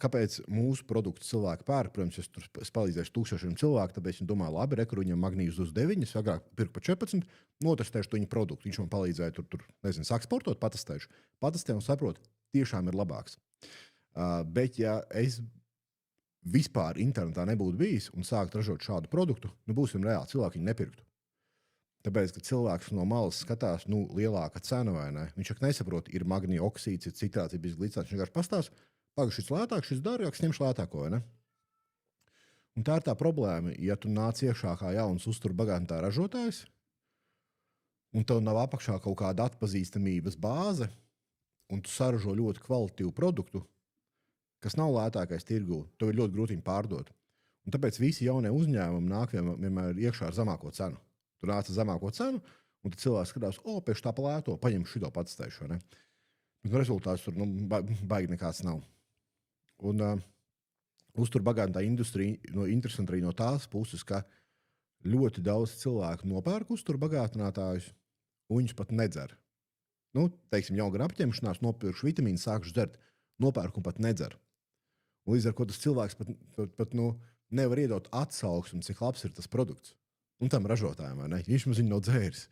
kāpēc mūsu produktus cilvēki pērk? Protams, es palīdzēšu tūkstošiem cilvēku, tāpēc viņi domā, labi, rekur viņam magnīzes uz 9, es agrāk pirku par 14, notestēšu viņa produktu. Viņš man palīdzēja nezinu, sāk sportot, patestēšu. Patestēju un saprotu, tiešām ir labāks. Bet ja es vispār internetā nebūtu bijis un sākt ražot šādu produktu, būsim reāli, cilvēki viņu nepirktu. Tāpēc, ka cilvēks no malas skatās, lielāka cena vai ne, viņš jau nesaprot, ir magnija oksīds, ir citāds, ir bisglīcāts, viņš vienkārši pastāsta, pagaidzi šis lētāk, šis dārgāks, ņemšu lētāko, vai ne? Un tā ir tā problēma, ja tu nāc iekšā kā jauns uzturbagātinātāja ražotājs, un tev nav apakšā kaut kāda atpazīstamības bāze, un tu saražo ļoti kvalitatīvu produktu, kas nav lētākais tirgū, tev ir ļoti grūti viņu pārdot. Un tāpēc visi jaunie uzņēmumi nāk vienmēr iekšā ar zemāko cenu. Tu nāc ar zemāko cenu, un tad cilvēks skatās, pēc tā palēto, paņem šito patestēšu, vai ne? Bet rezultāts tur baigi nekāds nav. Un uzturbagātinātāja industrija interesanti arī no tās puses, ka ļoti daudz cilvēku nopērk uzturbagātinātājus, un viņus pat nedzer. Teiksim, jau gan apņemšanās, nopirkšu vitamīnu, sākšu dzert, nopērku un pat nedzer. Un līdz ar ko tas cilvēks pat nevar iedot atsauksmi, cik labs ir tas produkts. Un tam ražotājiem, vai ne? Viņš mums viņu nav dzēris.